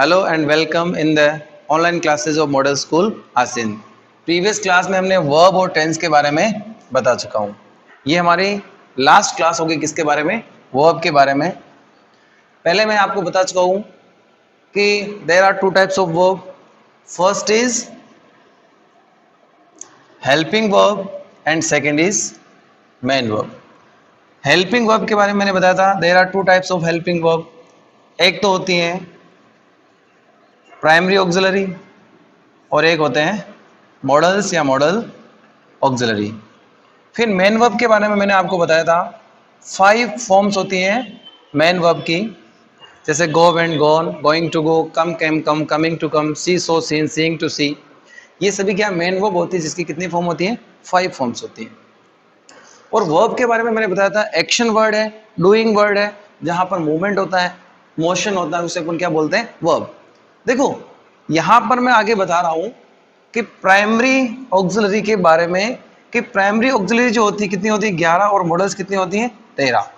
Hello and welcome in the online classes of model school Asin. Previous class में हमने verb और tense के बारे में बता चुका हूँ। ये हमारी लास्ट क्लास होगी किसके बारे में? वर्ब के बारे में। पहले मैं आपको बता चुका हूँ कि there are two types of verb. First is helping verb and second is main verb. Helping verb के बारे में मैंने बताया था, there are two types of helping verb. एक तो होती है प्राइमरी ऑक्सिलरी और एक होते हैं मॉडल्स या मॉडल ऑक्सिलरी। फिर मेन वर्ब के बारे में मैंने आपको बताया था 5 फॉर्म्स होती हैं मेन वर्ब की, जैसे go went gone, going to go, come came come, coming to come, see saw seen, seeing to see. ये सभी क्या मेन वर्ब होती है, जिसकी कितनी फॉर्म होती है? 5 फॉर्म्स होती हैं। और वर्ब के बारे में मैंने बताया था एक्शन वर्ड है, डूइंग वर्ड है, जहां पर मूवमेंट होता है, मोशन होता है, उसे अपन क्या बोलते हैं? वर्ब। देखो यहां पर मैं आगे बता रहा हूं कि प्राइमरी ऑक्सिलरी के बारे में, कि प्राइमरी ऑक्सिलरी जो होती है कितनी होती है? 11 और मॉडल्स कितनी होती हैं? 13।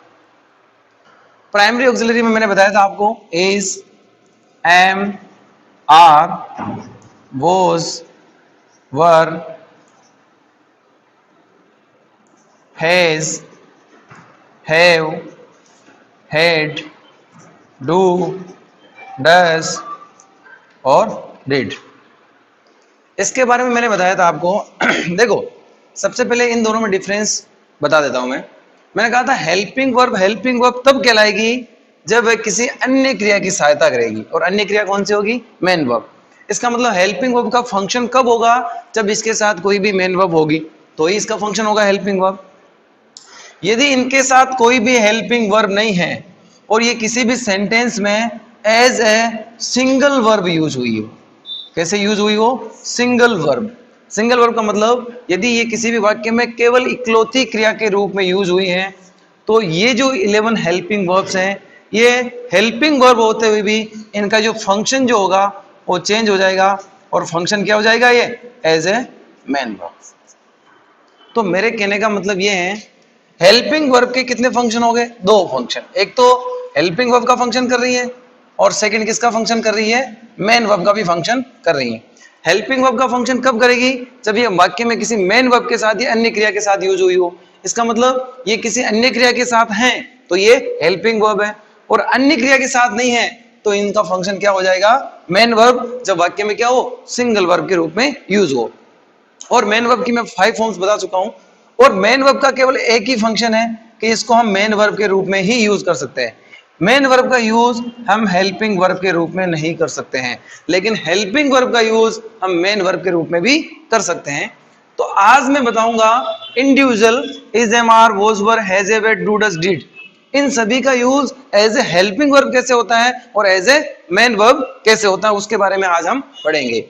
प्राइमरी ऑक्सिलरी में मैंने बताया था आपको is, am, are, was, were, has, have, had, do, does और डिड। इसके बारे में मैंने बताया था आपको देखो सबसे पहले इन दोनों में डिफरेंस बता देता हूं मैंने कहा था हेल्पिंग वर्ब तब कहलाएगी जब वह किसी अन्य क्रिया की सहायता करेगी, और अन्य क्रिया कौन सी होगी? Main verb. इसका मतलब हेल्पिंग वर्ब का फंक्शन कब होगा? जब इसके साथ कोई भी मेन वर्ब होगी तो ही इसका फंक्शन होगा हेल्पिंग वर्ब। यदि इनके साथ कोई भी हेल्पिंग वर्ब नहीं है और ये किसी भी सेंटेंस में as a single verb use हुई हो, कैसे यूज हुई हो? Single verb. सिंगल वर्ब का मतलब यदि ये किसी भी वाक्य में केवल इकलौती क्रिया के रूप में यूज हुई है, तो ये जो 11 हेल्पिंग वर्ब्स हैं, ये हेल्पिंग वर्ब होते हुए भी इनका जो फंक्शन जो होगा वो चेंज हो जाएगा, और फंक्शन क्या हो जाएगा? ये एज ए मेन वर्ब। तो मेरे कहने का मतलब ये है हेल्पिंग वर्ब के कितने फंक्शन हो गए? 2 फंक्शन। एक तो हेल्पिंग वर्ब का फंक्शन कर रही है, और सेकंड किसका फंक्शन कर रही है? मेन वर्ब का भी फंक्शन कर रही है। हेल्पिंग वर्ब का फंक्शन कब करेगी? जब ये वाक्य में किसी मेन वर्ब के साथ या अन्य क्रिया के साथ यूज हुई हो। इसका मतलब ये किसी अन्य क्रिया के साथ हैं तो ये हेल्पिंग वर्ब है, और अन्य क्रिया के साथ नहीं है तो इनका फंक्शन क्या हो जाएगा? Main verb. जब वाक्य में क्या हो? सिंगल वर्ब के रूप में यूज हो। और मेन वर्ब की मैं 5 फॉर्म्स बता चुका हूं, और मेन वर्ब का केवल एक ही फंक्शन है कि इसको हम मेन वर्ब के रूप में ही यूज कर सकते हैं। मेन वर्ब का यूज हम हेल्पिंग वर्ब के रूप में नहीं कर सकते हैं, लेकिन हेल्पिंग वर्ब का यूज हम मेन वर्ब के रूप में भी कर सकते हैं। तो आज मैं बताऊंगा individual, is, am, are, was, were, has, have, had, do, does, did, इन सभी का use as a helping verb कैसे होता है और एज ए मेन वर्ब कैसे होता है, उसके बारे में आज हम पढ़ेंगे।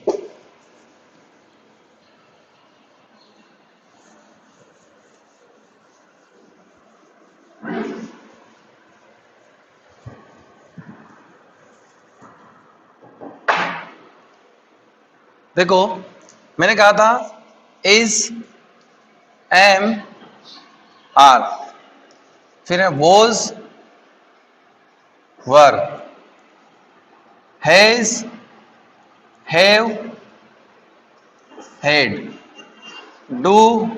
देखो मैंने कहा था इज, एम, आर, फिर है was, were, has, have, had, do,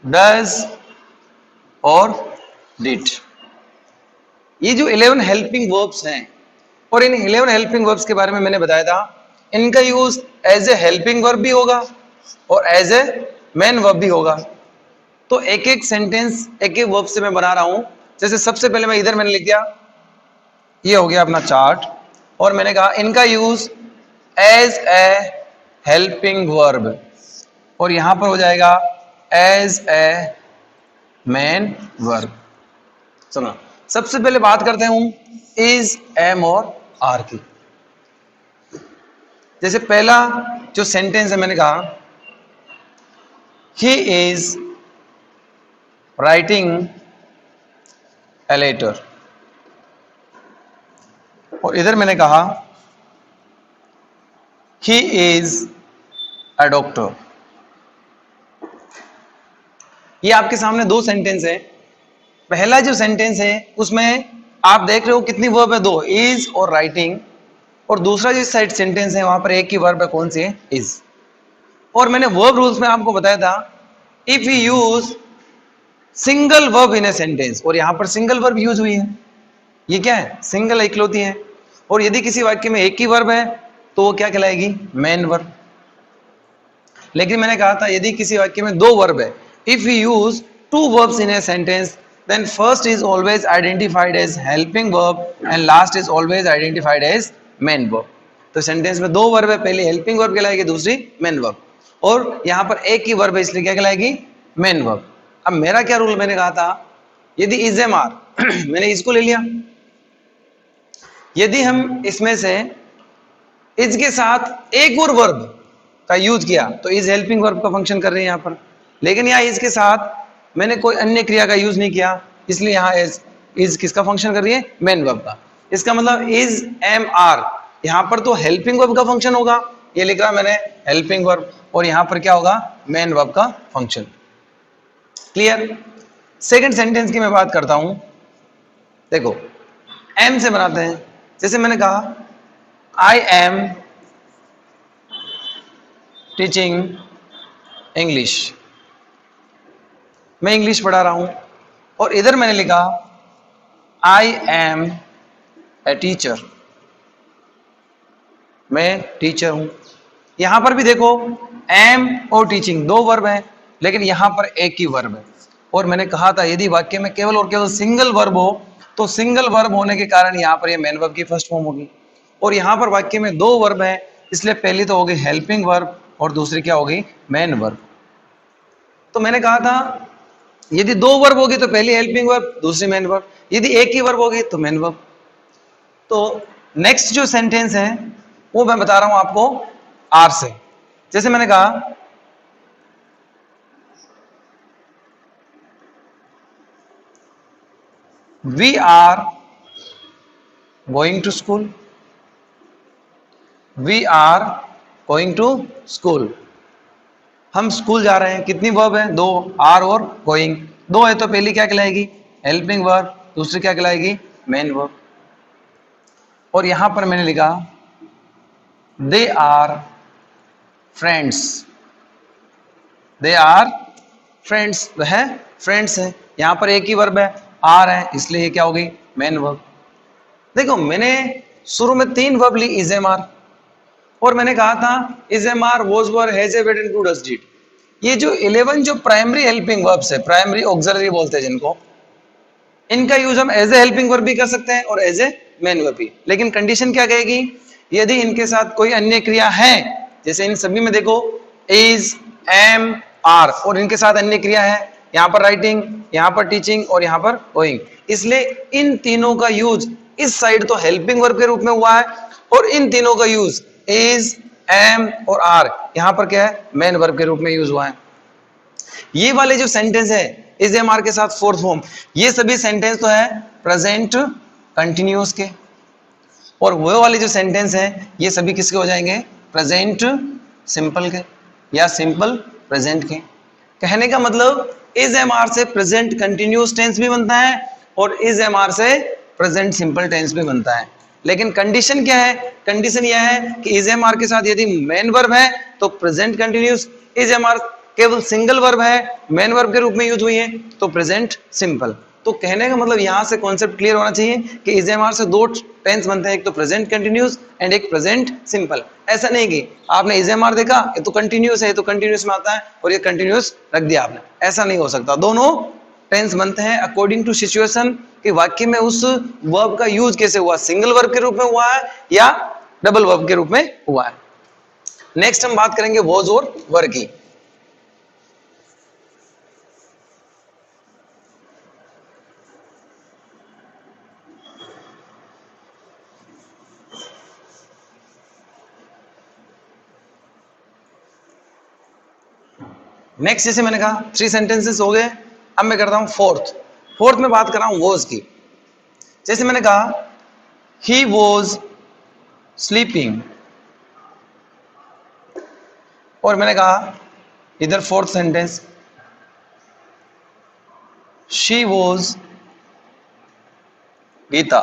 does और डिड। ये जो 11 हेल्पिंग वर्ब्स हैं, और इन 11 हेल्पिंग वर्ब्स के बारे में मैंने बताया था इनका use as a helping verb भी होगा और एज ए मेन वर्ब भी होगा। तो एक एक सेंटेंस एक एक वर्ब से मैं बना रहा हूं। जैसे सबसे पहले मैं इधर मैंने लिख दिया, ये हो गया अपना चार्ट, और मैंने कहा इनका use as a helping verb, और यहां पर हो जाएगा एज ए मेन वर्ब। सुनो सबसे पहले बात करते हैं इज, एम और आर की। जैसे पहला जो सेंटेंस है मैंने कहा he is writing a letter, और इधर मैंने कहा ही इज अ डॉक्टर। ये आपके सामने 2 सेंटेंस है। पहला जो सेंटेंस है उसमें आप देख रहे हो कितनी वर्ब है? 2, इज और राइटिंग। और दूसरा जो इस साइड सेंटेंस है वहां पर एक ही वर्ब है, कौन सी है? इज। और मैंने वर्ब रूल्स में आपको बताया था, if you use single verb in a sentence, और यहां पर सिंगल वर्ब यूज हुई है, ये क्या है? सिंगल इकलौती है। और यदि किसी वाक्य में एक ही वर्ब है तो वो क्या कहलाएगी? Main verb. लेकिन मैंने कहा था यदि किसी वाक्य में दो वर्ब है, if you use two verbs in a sentence, then first is always identified as helping verb and last is always identified as main verb. तो सेंटेंस में दो वर्ब है, पहली हेल्पिंग वर्ब कहलाएगी, दूसरी मेन वर्ब, और यहां पर एक ही वर्ब है इसलिए क्या कहलाएगी? Main verb. अब मेरा क्या रूल? मैंने कहा था यदि इज एम आर मैंने इसको ले लिया, यदि हम इसमें से इज के साथ एक और वर्ब का यूज किया तो इज हेल्पिंग वर्ब का फंक्शन कर रही है यहां पर। लेकिन यहां इज के साथ मैंने कोई अन्य क्रिया का यूज नहीं किया, इसलिए यहां इज किसका फंक्शन कर रही है? मेन वर्ब का। इसका मतलब इज एम आर, यहां पर तो हेल्पिंग वर्ब का फंक्शन होगा, ये लिख रहा मैंने हेल्पिंग वर्ब, और यहां पर क्या होगा? मेन वर्ब का फंक्शन। क्लियर? सेकंड सेंटेंस की मैं बात करता हूं, देखो एम से बनाते हैं। जैसे मैंने कहा आई एम टीचिंग इंग्लिश, मैं इंग्लिश पढ़ा रहा हूं, और इधर मैंने लिखा आई एम ए टीचर, मैं टीचर हूं। यहां पर भी देखो एम और टीचिंग दो वर्ब हैं, लेकिन यहां पर एक ही वर्ब है। और मैंने कहा था यदि वाक्य में केवल और केवल सिंगल वर्ब हो तो सिंगल वर्ब होने के कारण यहां पर ये मेन वर्ब की फर्स्ट फॉर्म होगी, और यहां पर वाक्य में दो वर्ब है, इसलिए पहली तो होगी हेल्पिंग वर्ब और दूसरी क्या होगी? Main verb. तो मैंने कहा था यदि दो वर्ब होगी तो पहली हेल्पिंग वर्ब, दूसरी मेन वर्ब, यदि एक ही वर्ब होगी तो मेन वर्ब। तो नेक्स्ट जो सेंटेंस है वो मैं बता रहा हूं आपको आर से। जैसे मैंने कहा we are going to school, we are going to school, हम स्कूल जा रहे हैं। कितनी वर्ब है? दो, आर और गोइंग। दो है तो पहली क्या कहलाएगी? हेल्पिंग वर्ब, दूसरी क्या कहलाएगी? Main verb. और यहां पर मैंने लिखा they are friends, they are friends, वह फ्रेंड्स है। यहां पर एक ही वर्ब है, आर है, इसलिए ये क्या होगी? Main verb. देखो मैंने शुरू में तीन वर्ब ली इज एम आर, और मैंने कहा था is am are, was were, has a, वेड एंड डू, डज डिड। ये जो 11 जो प्राइमरी हेल्पिंग वर्ब्स है, प्राइमरी ऑक्सिलरी बोलते हैं जिनको, इनका यूज हम एज ए हेल्पिंग वर्ब भी कर सकते हैं और एज ए मेन वर्ब भी। लेकिन कंडीशन क्या कहेगी? यदि इनके साथ कोई अन्य क्रिया है, जैसे इन सभी में देखो इज, एम, आर, और इनके साथ अन्य क्रिया है, यहां पर राइटिंग, यहां पर टीचिंग और यहां पर गोइंग, इसलिए इन तीनों का यूज इस साइड तो हेल्पिंग वर्ब के रूप में हुआ है, और इन तीनों का यूज इज, एम और आर यहां पर क्या है? मेन वर्ब के रूप में यूज हुआ है। ये वाले जो सेंटेंस है इज एम आर के साथ फोर्थ फॉर्म, ये सभी सेंटेंस तो है प्रेजेंट कंटिन्यूअस के, और वो वाले जो सेंटेंस है ये सभी किसके हो जाएंगे? प्रेजेंट सिंपल के या सिंपल प्रेजेंट के। कहने का मतलब इज एम आर से प्रेजेंट कंटिन्यूअस टेंस भी बनता है और इज एम आर से प्रेजेंट सिंपल टेंस भी बनता है। लेकिन कंडीशन क्या है? कंडीशन यह है कि इज एम आर के साथ यदि मेन वर्ब है तो present continuous, is am are केवल सिंगल वर्ब है, मेन वर्ब के रूप में यूज हुई है तो प्रेजेंट सिंपल। तो कहने का मतलब यहां से कॉन्सेप्ट क्लियर होना चाहिए कि इज एम आर से दो टेंस बनते हैं, एक तो प्रेजेंट कंटिन्यूअस एंड एक प्रेजेंट सिंपल। ऐसा नहीं कि आपने इज एम आर देखा ये तो कंटिन्यूअस है, ये तो कंटिन्यूअस में आता है और ये कंटिन्यूअस रख दिया आपने, ऐसा नहीं हो सकता। दोनों टेंस बनते हैं अकॉर्डिंग टू सिचुएशन, कि वाक्य में उस वर्ब का यूज कैसे हुआ, सिंगल वर्ब के रूप में हुआ है या डबल वर्ब के रूप में हुआ है। नेक्स्ट हम बात करेंगे वॉज और वर की। नेक्स्ट जैसे मैंने कहा थ्री सेंटेंसेस हो गए, अब मैं करता हूं फोर्थ। फोर्थ में बात कर रहा हूं वॉज की। जैसे मैंने कहा ही वॉज स्लीपिंग, और मैंने कहा इधर fourth sentence she was Gita.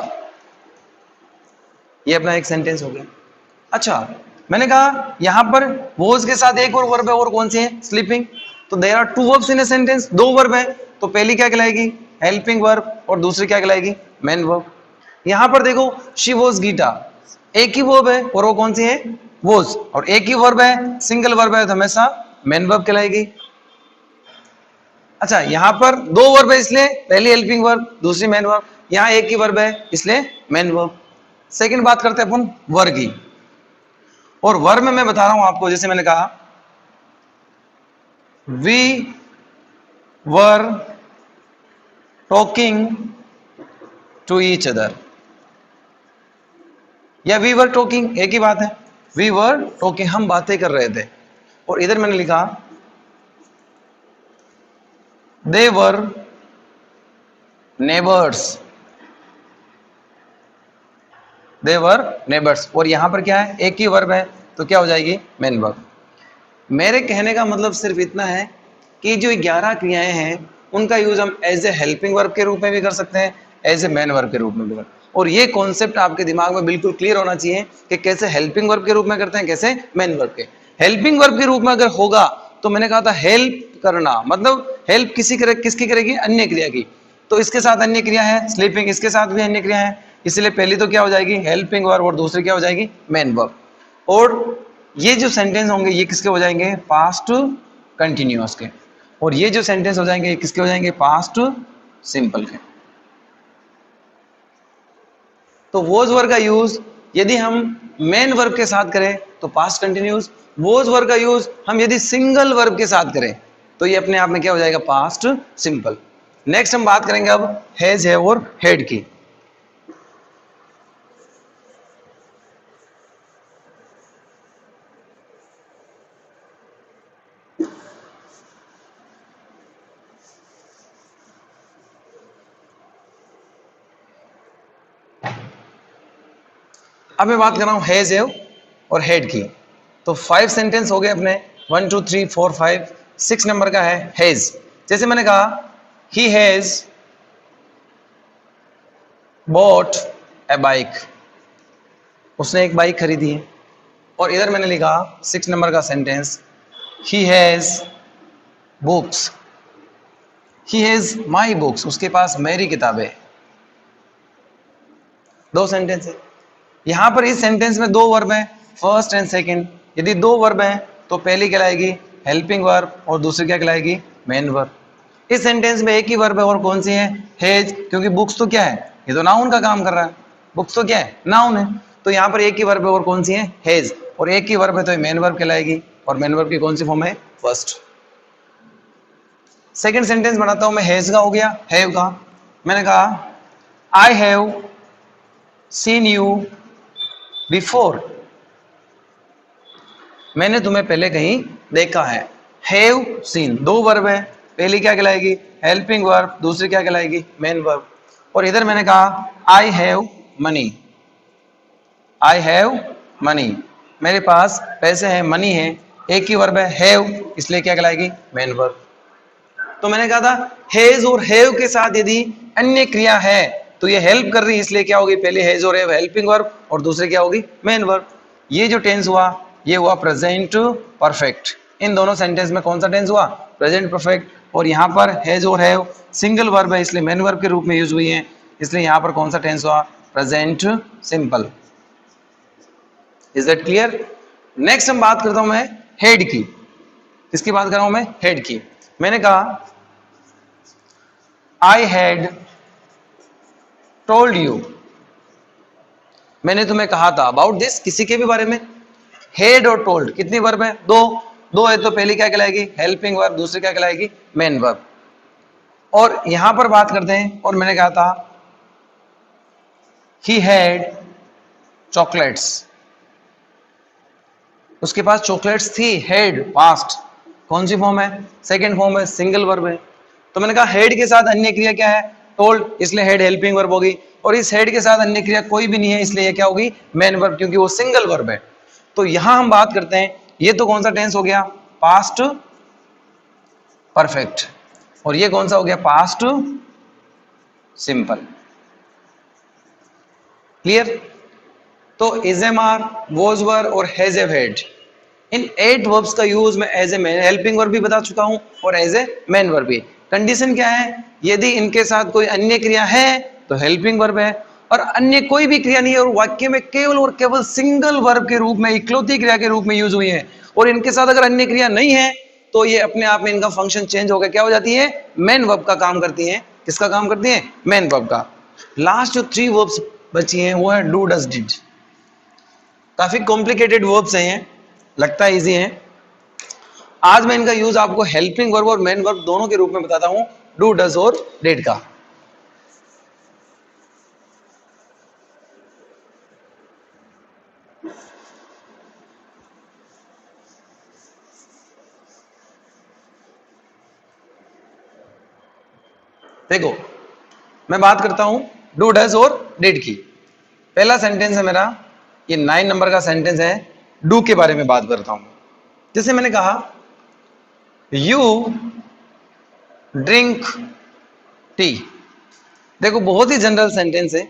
ये अपना एक सेंटेंस हो गया। अच्छा, मैंने कहा यहां पर वॉज के साथ एक और वर्ब है, और कौन सी है? स्लीपिंग। तो there are two verbs in a sentence, दो वर्ब है, तो पहली क्या कहलाएगी? हेल्पिंग वर्ब, और दूसरी क्या कहलाएगी? Main verb. यहां पर देखो शी वॉज गीता, एक ही वर्ब है और वो कौन सी है? वॉज। और एक ही वर्ब है, सिंगल वर्ब है, तो हमेशा मेन वर्ब कहलाएगी। अच्छा, यहां पर दो वर्ब है, इसलिए पहली हेल्पिंग वर्ब, दूसरी मेन वर्ब। यहां एक ही वर्ब है, इसलिए मेन वर्ब। सेकंड बात करते हैं अपन वर्ब की। और वर्ब में मैं बता रहा हूं आपको, जैसे मैंने कहा we were talking to each other, या वी वर टॉकिंग, एक ही बात है। वी वर टॉकिंग, हम बातें कर रहे थे। और इधर मैंने लिखा दे वर नेबर्स, दे वर नेबर्स। और यहां पर क्या है? एक ही वर्ब है, तो क्या हो जाएगी? Main verb. मेरे कहने का मतलब सिर्फ इतना है कि जो 11 क्रियाएं हैं उनका यूज हम एज ए हेल्पिंग वर्ब के रूप में भी कर सकते हैं, एज ए मेन वर्ब के रूप में भी कर। और ये कॉन्सेप्ट आपके दिमाग में बिल्कुल क्लियर होना चाहिए कि कैसे हेल्पिंग वर्ब के रूप में करते हैं, कैसे मेन वर्ब के। हेल्पिंग वर्ब के रूप में अगर होगा तो मैंने कहा था हेल्प करना, मतलब हेल्प किसकी करेगी? अन्य क्रिया की। तो इसके साथ अन्य क्रिया है स्लीपिंग, इसके साथ भी अन्य क्रिया है, इसलिए पहली तो क्या हो जाएगी? हेल्पिंग वर्ब, और दूसरी क्या हो जाएगी? Main verb. और ये जो सेंटेंस होंगे ये किसके हो जाएंगे? पास्ट कंटिन्यूअस के। और ये जो सेंटेंस हो जाएंगे ये किसके हो जाएंगे? पास्ट सिंपल के। तो वोज वर्ब का यूज यदि हम मेन वर्ब के साथ करें तो पास्ट कंटिन्यूअस, वोज वर्ब का यूज हम यदि सिंगल वर्ब के साथ करें तो ये अपने आप में क्या हो जाएगा? Past simple. नेक्स्ट हम बात करेंगे अब हैज, है और हेड की। अब मैं बात कर रहा हूं हैज, हैव और हेड की। तो 5 सेंटेंस हो गए अपने, 1 2 3 4 5, 6 नंबर का है हैज। जैसे मैंने कहा he has bot A bike, उसने एक बाइक खरीदी है। और इधर मैंने लिखा 6 नंबर का sentence he has books, he has my books, उसके पास मेरी किताबें। दो सेंटेंस है। यहां पर इस सेंटेंस में दो वर्ब हैं, फर्स्ट एंड सेकंड। यदि दो वर्ब हैं तो पहली कहलाएगी हेल्पिंग वर्ब और दूसरी क्या कहलाएगी? Main verb. इस सेंटेंस में एक ही वर्ब है और कौन सी है? हैज, क्योंकि बुक्स तो क्या है? ये तो नाउन का काम कर रहा है। बुक्स तो क्या है? नाउन है। तो यहाँ पर एक ही वर्ब है और कौन सी है? हैज। और एक ही वर्ब है तो ये मेन वर्ब कहलाएगी, और मेन वर्ब की कौन सी फॉर्म है? फर्स्ट। सेकंड सेंटेंस बनाता हूं मैं, हैज का हो गया, हैव का। मैंने कहा I have seen you before, मैंने तुम्हें पहले कहीं देखा है। हैव सीन, दो वर्ब है, पहली क्या कहलाएगी? हेल्पिंग वर्ब, दूसरी क्या कहलाएगी? Main verb. और इधर मैंने कहा I have money, I have money, मेरे पास पैसे हैं, मनी है, एक ही वर्ब है हैव, इसलिए क्या कहलाएगी? Main verb. तो मैंने कहा था हैज और हैव के साथ यदि अन्य क्रिया है तो ये हेल्प कर रही है, इसलिए क्या होगी? पहले हैज और हैव हेल्पिंग वर्ब, और दूसरे क्या होगी? Main verb. ये जो टेंस हुआ ये हुआ प्रेजेंट परफेक्ट। इन दोनों सेंटेंस में कौन सा टेंस हुआ? Present perfect. और यहाँ पर हैज और हैव सिंगल वर्ब है, इसलिए मेन वर्ब के रूप में यूज हुई है, इसलिए यहाँ पर कौन सा टेंस हुआ? Present simple. Is that clear? Next हम बात करता हूं मैं हेड की। किसकी बात कर रहा हूं मैं? हेड की। मैंने कहा आई हैड टोल्ड यू, मैंने तुम्हें कहा था अबाउट दिस, किसी के भी बारे में। हेड और टोल्ड कितनी वर्ब है? दो। दो है तो पहली क्या कहलाएगी? हेल्पिंग वर्ब, दूसरी क्या कहलाएगी? Main verb. और यहां पर बात करते हैं, और मैंने कहा था ही हैड चॉकलेट्स, उसके पास चॉकलेट्स थी। हेड पास्ट, कौन सी फॉर्म है? सेकंड फॉर्म है, सिंगल वर्ब है। तो मैंने कहा हेड के साथ अन्य क्रिया क्या है? टोल्ड, इसलिए हेड हेल्पिंग वर्ब होगी। और इस हेड के साथ अन्य क्रिया कोई भी नहीं है, इसलिए क्या होगी? मेन वर्ब, क्योंकि वो सिंगल वर्ब है। तो यहां हम बात करते हैं, ये तो कौन सा टेंस हो गया? Past perfect. और ये कौन सा हो गया? Past simple. क्लियर? तो इजेमार, वॉज वर और हैज हैव हैड, इन 8 वर्ब्स का यूज मैं as a main helping verb भी बता चुका हूं और एज ए मैन वर्ब भी। कंडीशन क्या है, यदि इनके साथ कोई अन्य क्रिया है तो हेल्पिंग वर्ब है, और अन्य कोई भी क्रिया नहीं है और वाक्य में केवल और केवल सिंगल वर्ब के रूप में, इकलौती क्रिया के रूप में यूज हुई है, और इनके साथ अगर अन्य क्रिया नहीं है तो ये अपने आप में इनका फंक्शन चेंज होकर क्या हो जाती है, मेन वर्ब का काम करती है। किसका काम करती है, मेन वर्ब का। लास्ट जो 3 वर्ब्स बची हैं वो है डू, डज, डिड। काफी कॉम्प्लिकेटेड वर्ब्स हैं ये, लगता है इजी है। आज मैं इनका यूज आपको हेल्पिंग वर्ब और मेन वर्ब दोनों के रूप में बताता हूं, डू, डज और डिड का। देखो, मैं बात करता हूं डू, डज और डिड की। पहला सेंटेंस है मेरा, ये 9 नंबर का सेंटेंस है, डू के बारे में बात करता हूं। जैसे मैंने कहा, यू ड्रिंक टी। देखो, बहुत ही जनरल सेंटेंस है।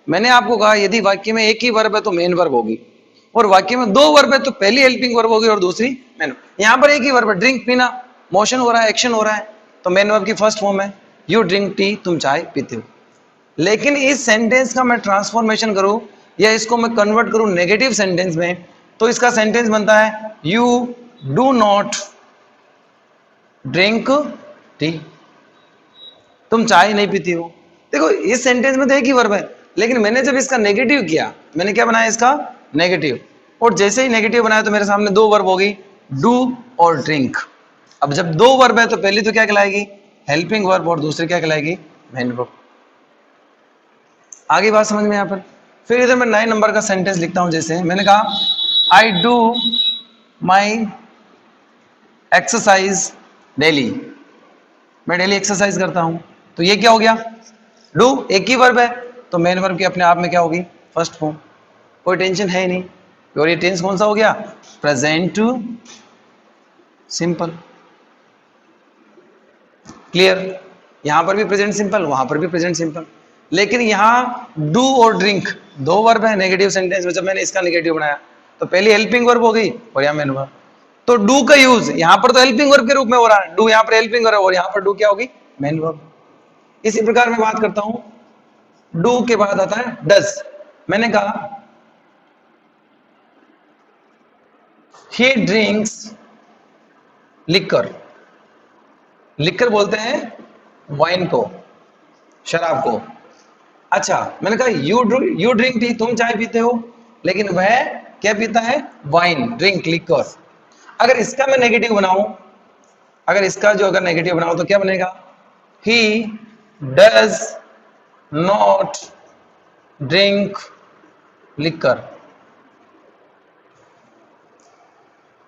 मैंने आपको कहा यदि वाक्य में एक ही वर्ब है तो मेन वर्ब होगी, और वाक्य में 2 वर्ब है तो पहली हेल्पिंग वर्ब होगी और दूसरी मेन। यहां पर एक ही वर्ब है, ड्रिंक, पीना, मोशन हो रहा है, एक्शन हो रहा है, तो मेन वर्ब की फर्स्ट फॉर्म है यू ड्रिंक टी, तुम चाय पीते हो। लेकिन इस सेंटेंस का मैं ट्रांसफॉर्मेशन करूं या इसको मैं कन्वर्ट करूं नेगेटिव सेंटेंस में, तो इसका सेंटेंस बनता है you do not drink tea, तुम चाय नहीं पीती हो। देखो, इस सेंटेंस में तो एक ही वर्ब है, लेकिन मैंने जब इसका नेगेटिव किया, मैंने क्या बनाया इसका नेगेटिव, और जैसे ही नेगेटिव बनाया तो मेरे सामने 2 वर्ब होगी, डू और ड्रिंक। अब जब 2 वर्ब है तो पहली तो क्या कहलाएगी, हेल्पिंग वर्ब, और दूसरी क्या कहलाएगी, मेन वर्ब। आगे बात समझ में यहाँ पर। फिर इधर मैं 9 नंबर का सेंटेंस लिखता हूं। जैसे मैंने कहा, I do my exercise daily, मैं डेली एक्सरसाइज करता हूं। तो ये क्या हो गया, डू एक ही वर्ब है, तो मेन वर्ब की अपने आप में क्या होगी, फर्स्ट फॉर्म। कोई टेंशन है ही नहीं। और ये टेंस कौन सा हो गया, प्रेजेंट सिंपल। क्लियर, यहां पर भी प्रेजेंट सिंपल, वहां पर भी प्रेजेंट सिंपल। लेकिन यहां डू और ड्रिंक 2 वर्ब है नेगेटिव सेंटेंस में, जब मैंने इसका नेगेटिव बनाया तो पहली हेल्पिंग वर्ब हो गई और यहां मेन वर्ब। तो डू का यूज यहां पर तो हेल्पिंग वर्ब के रूप में हो रहा है, डू यहां पर हेल्पिंग वर्ब और यहां पर डू क्या होगी, मेन वर्ब। इसी प्रकार मैं बात करता हूं, डू के बाद आता है डज। मैंने कहा, ही ड्रिंक्स लिकर, लिकर बोलते हैं वाइन को, शराब को। अच्छा, मैंने कहा यू ड्रिंक टी, तुम चाय पीते हो, लेकिन वह क्या पीता है, वाइन, ड्रिंक, लिकर। अगर इसका मैं नेगेटिव बनाऊं, अगर इसका जो अगर नेगेटिव बनाऊं तो क्या बनेगा, he does not drink liquor.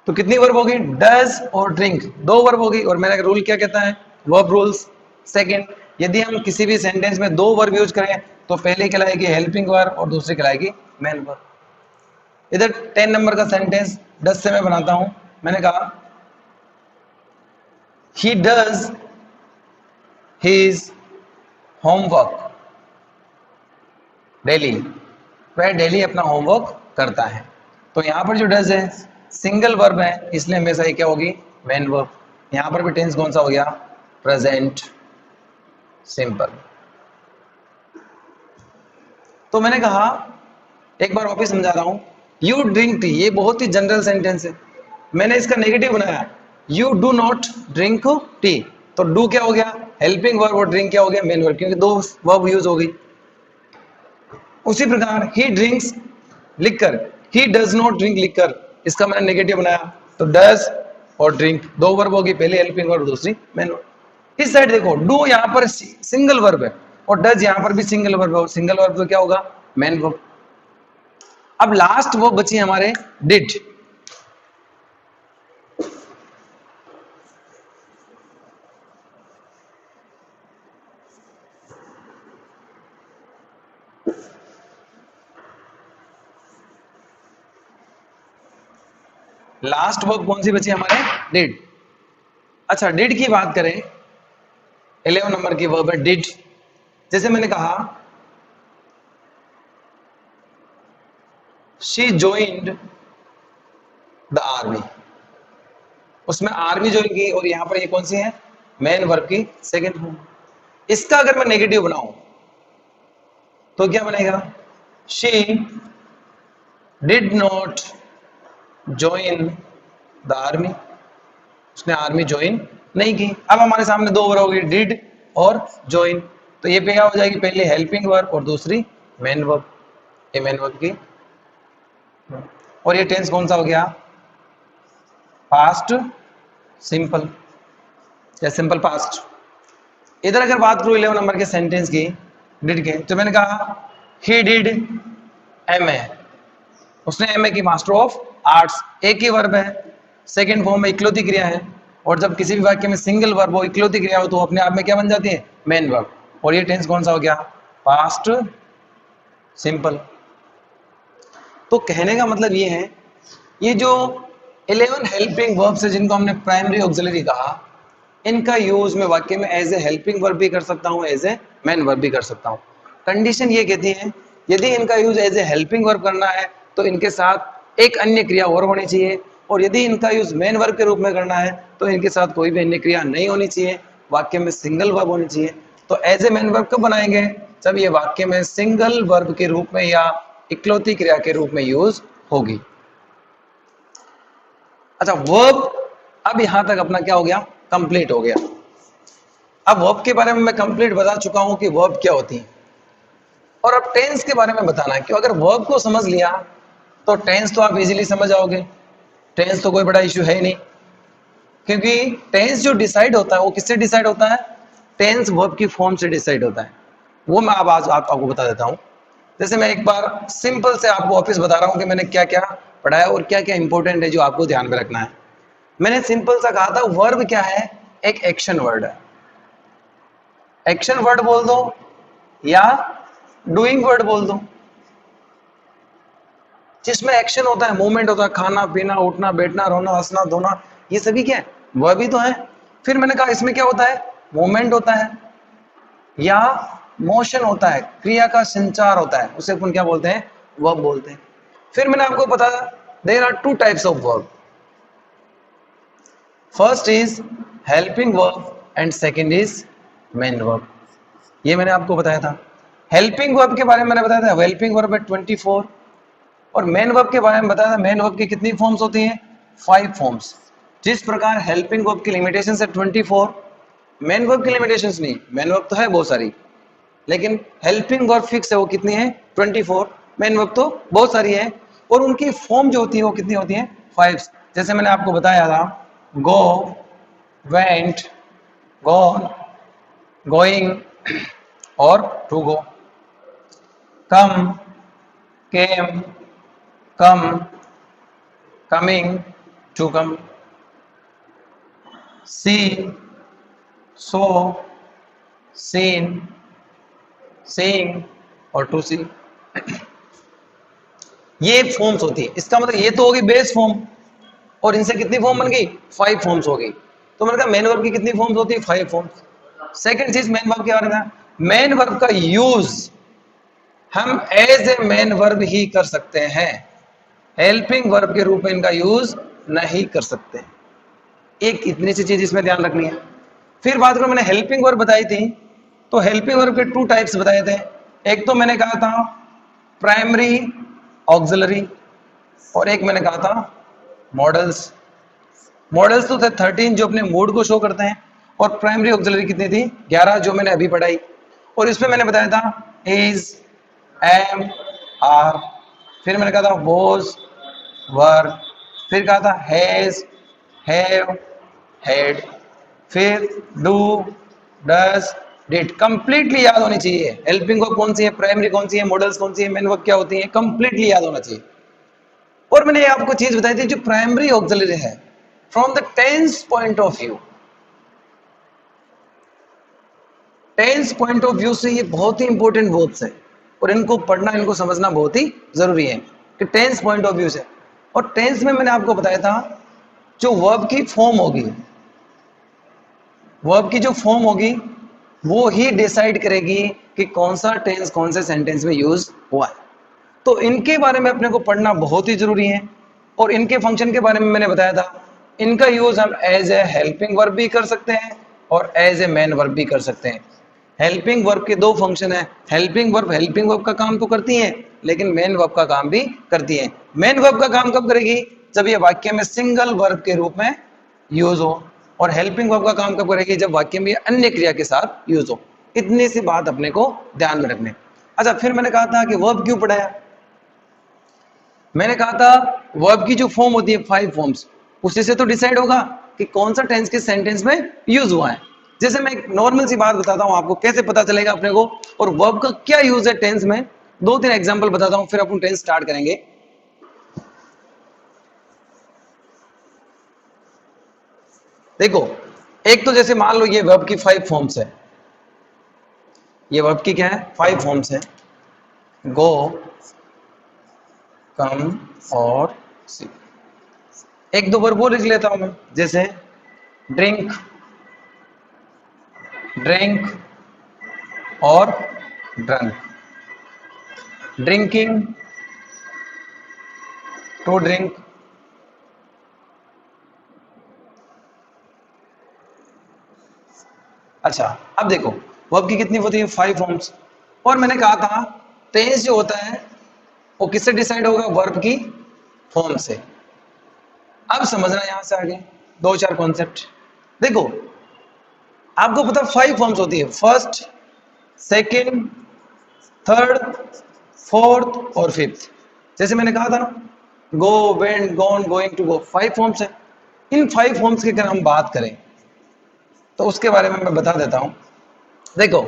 तो कितनी वर्ब होगी, डज और ड्रिंक, 2 वर्ब होगी। और मेरा रूल क्या कहता है, वर्ब रूल्स। सेकंड, यदि हम किसी भी सेंटेंस में 2 वर्ब यूज करें तो पहले कहलाएगी हेल्पिंग वर्ब और दूसरी कहलाएगी मेन वर्ब। इधर 10 नंबर का सेंटेंस 10 से मैं बनाता हूं। मैंने कहा, he does his homework daily, वह डेली अपना होमवर्क करता है। तो यहां पर जो डज है सिंगल वर्ब है, इसलिए हमेशा ये क्या होगी, मेन वर्ब। यहां पर भी टेंस कौन सा हो गया, प्रेजेंट सिंपल। तो मैंने कहा, एक बार वापस समझा रहा हूं, यू ड्रिंक टी, ये बहुत ही जनरल सेंटेंस है। मैंने इसका नेगेटिव बनाया, you do not drink tea, तो डू क्या हो गया, हेल्पिंग वर्ब, और ड्रिंक क्या हो गया, मेन वर्ब, क्योंकि 2 वर्ब यूज हो गई। उसी प्रकार ही drinks liquor, he does not drink liquor, इसका मैंने नेगेटिव बनाया, तो डज और ड्रिंक 2 वर्ब होगी, पहले हेल्पिंग वर्ब, दूसरी मेन वर्ब। इस साइड देखो, डू यहां पर सिंगल वर्ब है और डज यहां पर भी सिंगल वर्ब है, सिंगल वर्ब तो क्या होगा, मेन वर्ब। अब लास्ट वर्ब बची हमारे डिड। लास्ट वर्ब कौन सी बची हमारे, डिड। अच्छा, डिड की बात करें, 11 नंबर की वर्ब है डिड। जैसे मैंने कहा, शी ज्वाइंड द आर्मी, उसमें आर्मी ज्वाइन की, और यहां पर ये कौन सी है, मेन वर्ब की सेकेंड फॉर्म। इसका अगर मैं नेगेटिव बनाऊं तो क्या बनेगा, she did not join the army, उसने आर्मी ज्वाइन नहीं की। अब हमारे सामने दो वर्ब हो गई, डिड और ज्वाइन, तो ये क्या हो जाएगी, पहले हेल्पिंग वर्ब और दूसरी मेन वर्ब, ये मेन वर्ब की। और ये टेंस कौन सा हो गया, पास्ट सिंपल या सिंपल पास्ट। इधर अगर बात करूं 11 नंबर के सेंटेंस की, डिड के, तो मैंने कहा ही डिड एमए, उसने एमए की, मास्टर ऑफ आर्ट्स, एक ही वर्ब है, सेकंड फॉर्म में इकलौती क्रिया है, और जब किसी भी वाक्य में सिंगल वर्ब हो, इकलौती क्रिया हो, तो अपने आप में क्या बन जाती है, मेन वर्ब। और ये टेंस कौन सा हो गया, पास्ट सिंपल। तो कहने का मतलब ये है, ये जो 11 हेल्पिंग वर्ब्स है जिनको हमने प्राइमरी ऑक्सिलरी कहा, इनका यूज मैं वाक्य में एज ए हेल्पिंग वर्ब भी कर सकता हूं, एज ए मेन वर्ब भी कर सकता हूं। कंडीशन ये कहती है, यदि इनका use as a helping verb करना है तो इनके साथ एक अन्य क्रिया और होनी चाहिए, और यदि इनका यूज मेन वर्ब के रूप में करना है तो इनके साथ कोई भी अन्य क्रिया नहीं होनी चाहिए, वाक्य में सिंगल वर्ब होनी चाहिए। तो एज ए मेन वर्ब कब बनाएंगे, जब ये वाक्य में सिंगल वर्ब के रूप में या इकलौती क्रिया के रूप में यूज होगी। अच्छा, वर्ब अब यहां तक अपना क्या हो गया, कंप्लीट हो गया। अब वर्ब के बारे में मैं कंप्लीट बता चुका हूं कि वर्ब क्या होती है, और अब टेंस के बारे में बताना है कि अगर वर्ब को समझ लिया तो टेंस तो आप इजीली समझ जाओगे, टेंस तो कोई बड़ा इश्यू है ही नहीं, क्योंकि टेंस जो डिसाइड होता है वो किससे डिसाइड होता है, टेंस वर्ब की फॉर्म से डिसाइड होता है। वो मैं अब आज आपको बता देता हूं। जैसे मैं एक बार सिंपल से आपको वापस बता रहा हूं कि मैंने क्या क्या पढ़ाया और क्या क्या इंपॉर्टेंट है जो आपको ध्यान में रखना है। मैंने सिंपल सा कहा था, वर्ब क्या है, एक एक्शन वर्ड है। एक्शन वर्ड बोल दो या डूइंग वर्ड बोल दो, जिसमें एक्शन होता है, मूवमेंट होता है, खाना पीना, उठना बैठना, रोना हंसना धोना, ये सभी क्या है, वह भी तो है। फिर मैंने कहा इसमें क्या होता है, मूवमेंट होता है या मोशन होता है, क्रिया का संचार होता है, उसे अपन क्या बोलते हैं, वर्ब बोलते हैं। फिर मैंने आपको बताया there are two types of verb, first is helping verb and second is main verb. ये मैंने आपको बताया था। हेल्पिंग वर्ब के बारे में मैंने बताया था, हेल्पिंग वर्ब है 24, और मेन वर्ब के बारे में बताया था, मेन वर्ब की कितनी फॉर्म्स होती हैं, 5 फॉर्म्स। जिस प्रकार हेल्पिंग वर्ब की लिमिटेशन है 24, मेन वर्ब की लिमिटेशंस नहीं, मेन वर्ब तो है बहुत सारी, लेकिन हेल्पिंग वर्ब फिक्स है, वो कितनी है 24, मेन वर्ब तो बहुत सारी है, और उनकी फॉर्म जो होती है वो कितनी होती है, 5। जैसे मैंने आपको बताया था, गो, वेंट, गॉन, गोइंग और to go, come, came, come, coming, to come, see, saw, seen, seeing और टू सी। ये फॉर्म्स होती है। इसका मतलब ये तो होगी बेस फॉर्म, और इनसे कितनी फॉर्म बन गई, 5 फॉर्म्स हो गई। तो मैंने कहा मेन वर्ब की कितनी फॉर्म्स होती है, 5 फॉर्म्स। सेकंड चीज मेन वर्ब के बारे में, मेन वर्ब का यूज हम एज ए मेन वर्ब ही कर सकते हैं, हेल्पिंग वर्ब के रूप में इनका यूज नहीं कर सकते। एक इतनी सी चीज इसमें ध्यान रखनी है। फिर बात करो, मैंने हेल्पिंग वर्ब बताई थी, तो हेल्पिंग वर्ब के 2 टाइप्स बताए थे। एक तो मैंने कहा था प्राइमरी ऑक्सिलरी, और एक मैंने कहा था मॉडल्स। मॉडल्स तो थे 13 जो अपने मूड को शो करते हैं, और प्राइमरी ऑक्सिलरी कितनी थी, 11 जो मैंने अभी पढ़ाई। और इसमें मैंने बताया था इज, एम, आर, फिर मैंने कहा था वॉज, वर, फिर कहा था हैज, हैव, हैड, फिर डू, डज, डिड। कंप्लीटली याद होनी चाहिए, हेल्पिंग वर्ब कौन सी है, प्राइमरी कौन सी है, मॉडल्स कौन सी है, मेन वर्ब क्या होती है, कंप्लीटली याद होना चाहिए। और मैंने आपको चीज बताई थी, जो प्राइमरी ऑक्सिलरी है from the tense point of view, tense point of view से ये बहुत ही इंपॉर्टेंट वर्ब्स है, और इनको पढ़ना, इनको समझना बहुत ही जरूरी है कि टेंस पॉइंट ऑफ व्यू से। और टेंस में मैंने आपको बताया था, जो वर्ब की फॉर्म होगी, वर्ब की जो फॉर्म होगी वो ही डिसाइड करेगी कि कौन सा टेंस कौन से सेंटेंस में यूज हुआ है। तो इनके बारे में अपने को पढ़ना बहुत ही जरूरी है। और इनके फंक्शन के बारे में मैंने बताया था, इनका यूज हम एज ए हेल्पिंग वर्ब भी कर सकते हैं और एज ए मेन वर्ब भी कर सकते हैं। हेल्पिंग वर्ब के दो फंक्शन है। हेल्पिंग वर्ब का काम तो करती है, लेकिन मेन वर्ब का काम भी करती है। मेन वर्ब का काम कब करेगी? जब ये वाक्य में सिंगल वर्ब के रूप में यूज हो। और हेल्पिंग वर्ब का काम कब करेगी? जब वाक्य में अन्य क्रिया के साथ यूज हो। इतनी सी बात अपने को ध्यान में रखने। अच्छा, फिर मैंने कहा था कि वर्ब क्यों पढ़ाया? मैंने कहा था वर्ब की जो फॉर्म होती है 5 फॉर्म्स, उसी से तो डिसाइड होगा कि कौन सा टेंस किस सेंटेंस में यूज हुआ है। जैसे मैं एक नॉर्मल सी बात बताता हूं आपको, कैसे पता चलेगा अपने को और वर्ब का क्या यूज है टेंस में। 2-3 एग्जांपल बताता हूं, फिर अपन टेंस स्टार्ट करेंगे। देखो, एक तो जैसे मान लो ये वर्ब की 5 फॉर्म्स है। ये वर्ब की क्या है? 5 फॉर्म्स है। गो, कम और सी। एक दो वर्ब वो लिख लेता हूं मैं, जैसे ड्रिंक, ड्रिंक और ड्रंक। Drinking, to drink. अच्छा, अब देखो वर्ब की कितनी होती है? 5 फॉर्म्स। और मैंने कहा था टेंस जो होता है वो किससे डिसाइड होगा? वर्ब की फॉर्म से। अब समझना यहां से आगे 2-4 कॉन्सेप्ट। देखो, आपको पता 5 फॉर्म्स होती है, फर्स्ट, सेकंड, थर्ड, फोर्थ और फिफ्थ। जैसे मैंने कहा था ना, go, went, gone, going to go, 5 forms है। इन 5 फॉर्म्स की अगर हम बात करें तो उसके बारे में मैं बता देता हूं। देखो,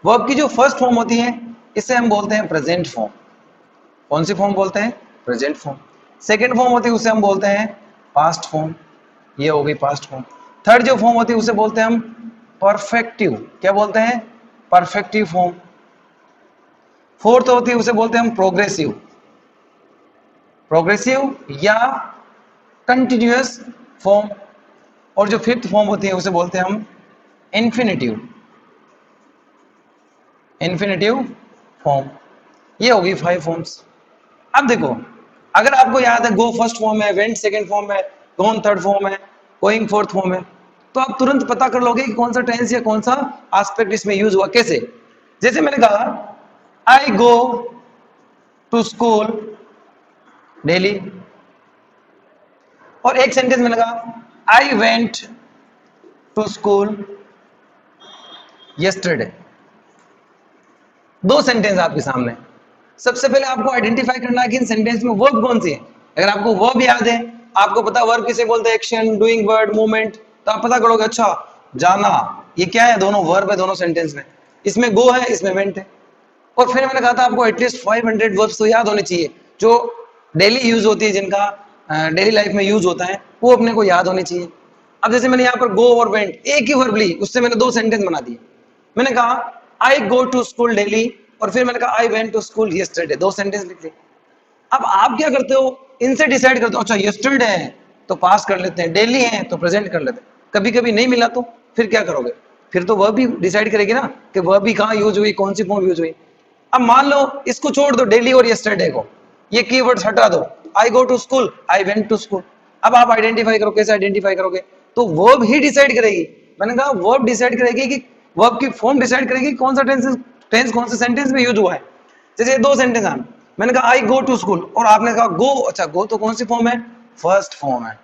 वर्ब की जो फर्स्ट फॉर्म होती है इसे हम बोलते हैं प्रेजेंट फॉर्म। कौन सी फॉर्म बोलते हैं? Present form. सेकंड फॉर्म होती है उसे हम बोलते हैं पास्ट फॉर्म। ये हो गई पास्ट फॉर्म। थर्ड जो फॉर्म होती है उसे बोलते हैं हम परफेक्टिव। क्या बोलते हैं? Perfective form. फोर्थ होती है उसे बोलते हैं हम प्रोग्रेसिव, प्रोग्रेसिव या कंटिन्यूअस फॉर्म। और जो फिफ्थ फॉर्म होती है उसे बोलते हैं हम इन्फिनेटिव, इन्फिनेटिव फॉर्म। ये होगी 5 फॉर्म्स। अब देखो, अगर आपको याद है गो फर्स्ट फॉर्म है, वेंट सेकंड फॉर्म है, गोन थर्ड फॉर्म है, गोइंग फोर्थ फॉर्म है, तो आप तुरंत पता कर लोगे कि कौन सा टेंस या कौन सा एस्पेक्ट इसमें यूज हुआ। कैसे? जैसे मैंने कहा I go to school daily, और एक सेंटेंस में लगा I went to school yesterday. दो सेंटेंस आपके सामने। सबसे पहले आपको आइडेंटिफाई करना है कि इन सेंटेंस में वर्ब कौन सी है। अगर आपको वर्ब याद है, आपको पता वर्ब किसे बोलते हैं? एक्शन, डूइंग वर्ड, मूवमेंट, तो आप पता करोगे अच्छा जाना, ये क्या है? दोनों वर्ब है दोनों सेंटेंस में। इसमें गो है, इसमें वेंट है। और फिर मैंने कहा था आपको एटलीस्ट 500 वर्ब्स तो याद होने चाहिए जो डेली यूज होती है, जिनका डेली लाइफ में यूज होता है, वो अपने को याद होने चाहिए। अब जैसे मैंने यहाँ पर गो और वेंट एक ही वर्ब ली, उससे मैंने 2 सेंटेंस बना दिए। मैंने कहा I go to school daily, और फिर मैंने कहा I went to school yesterday, 2 sentence लिख दिए। अब आप क्या करते हो? इनसे डिसाइड करते हो, अच्छा यस्टरडे है तो पास कर लेते हैं, डेली है तो प्रेजेंट कर लेते हैं। कभी कभी नहीं मिला तो फिर क्या करोगे? फिर तो वह भी डिसाइड करेगी ना कि वह भी कहाँ यूज हुई, कौन सी फॉर्म यूज हुई। अब मान लो इसको छोड़ दो, डेली और यस्टरडे को, ये कीवर्ड्स हटा दो, I go to school, I went to school. अब आप आइडेंटिफाई करो, कैसे आइडेंटिफाई करोगे? तो वर्ब ही डिसाइड करेगी। मैंने कहा वर्ब डिसाइड करेगी कि वर्ब की फॉर्म डिसाइड करेगी कौन सा टेंस कौन से सेंटेंस में यूज हुआ है। जैसे 2 सेंटेंस आए, मैंने कहा आई गो टू स्कूल और आपने कहा गो, अच्छा गो तो कौन सी फॉर्म है? फर्स्ट फॉर्म है।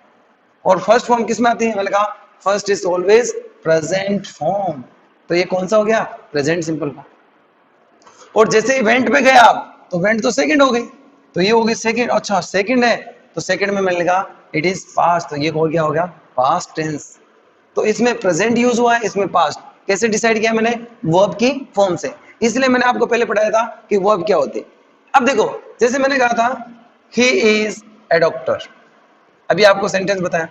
और फर्स्ट फॉर्म किस में आती है? मैंने कहा first is always present form, तो ये कौन सा हो गया? प्रेजेंट सिंपल का। और जैसे ही वेंट पे गए आप, तो वेंट तो सेकंड हो गई, तो ये हो गई सेकंड। अच्छा सेकंड है तो सेकंड में मैंने लिखा इट इज पास्ट, तो ये हो गया पास्ट टेंस। तो इसमें प्रेजेंट यूज हुआ है, इसमें पास्ट। कैसे डिसाइड किया मैंने? वर्ब की फॉर्म से। इसलिए मैंने आपको पहले पढ़ाया था कि वर्ब क्या होती है। अब देखो, जैसे मैंने कहा था ही इज ए डॉक्टर, अभी आपको सेंटेंस बताया।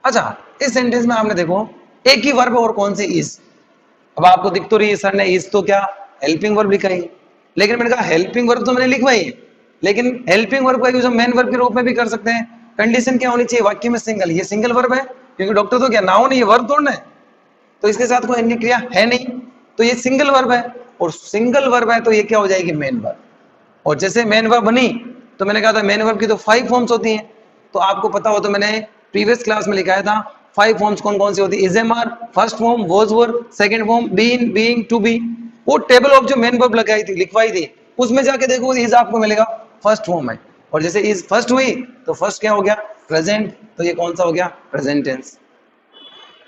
अच्छा, इस सेंटेंस में आपने देखो एक ही वर्ब और कौन सी? इज। अब आपको दिख तो रही है सर ने इज तो क्या हेल्पिंग वर्ब लिखा है, लेकिन मैंने कहा हेल्पिंग वर्ब तो मैंने लिखवाई है, लेकिन हेल्पिंग वर्ब का यूज हम मेन वर्ब के रूप में भी कर सकते हैं। कंडीशन क्या होनी चाहिए? वाक्य में सिंगल। ये सिंगल वर्ब है क्योंकि डॉक्टर तो क्या नाउन नहीं है, वर्ब थोड़ा है, तो इसके साथ कोई अन्य क्रिया है नहीं, तो ये सिंगल वर्ब है। और सिंगल वर्ब है तो ये क्या हो जाएगी? Main verb. और जैसे मेन वर्ब बनी तो मैंने कहा था मेन वर्ब की तो 5 फॉर्म्स होती हैं, तो आपको पता हो तो मैंने प्रीवियस क्लास में लिखाया था 5 फॉर्म्स कौन कौन सी होती है। Is am are first form, was were second form, been, being, to be. वो टेबल ऑफ जो मेन वर्ब लगाई थी, लिखवाई थी, उसमें जाके देखो इज आपको मिलेगा फर्स्ट फॉर्म है। और जैसे इज फर्स्ट हुई तो फर्स्ट क्या हो गया, प्रेजेंट, तो ये कौन सा हो गया, प्रेजेंट टेंस।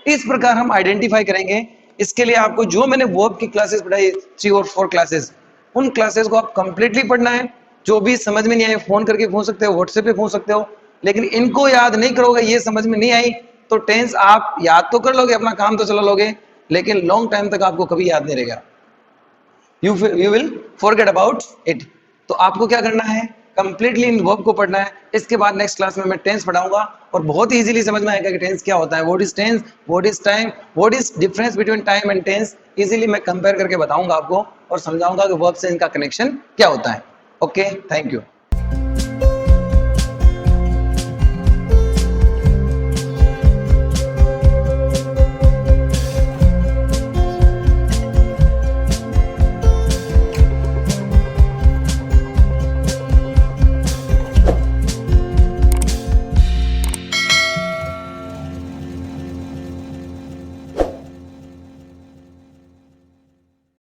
इस प्रकार हम आइडेंटिफाई करेंगे। इसके लिए आपको जो मैंने वर्ब की क्लासेस पढ़ाई 3 और 4 क्लासेस, उन क्लासेस को आप कंप्लीटली पढ़ना है। जो भी समझ में नहीं आए फोन करके पूछ सकते हो, व्हाट्सएप पे पूछ सकते हो, लेकिन इनको याद नहीं करोगे, ये समझ में नहीं आई तो टेंस आप याद तो कर लोगे, अपना काम तो चला लोगे, लेकिन लॉन्ग टाइम तक आपको कभी याद नहीं रहेगा। You will forget about it. तो आपको क्या करना है, कंप्लीटली इन वर्ब को पढ़ना है। इसके बाद नेक्स्ट क्लास में मैं टेंस पढ़ाऊंगा और बहुत ही इजीली समझ में आएगा कि टेंस क्या होता है, what is tense, what is time, what is difference between time and tense. Easily मैं कंपेयर करके बताऊंगा आपको और समझाऊंगा कि वर्ब से इनका कनेक्शन क्या होता है। Okay, thank you.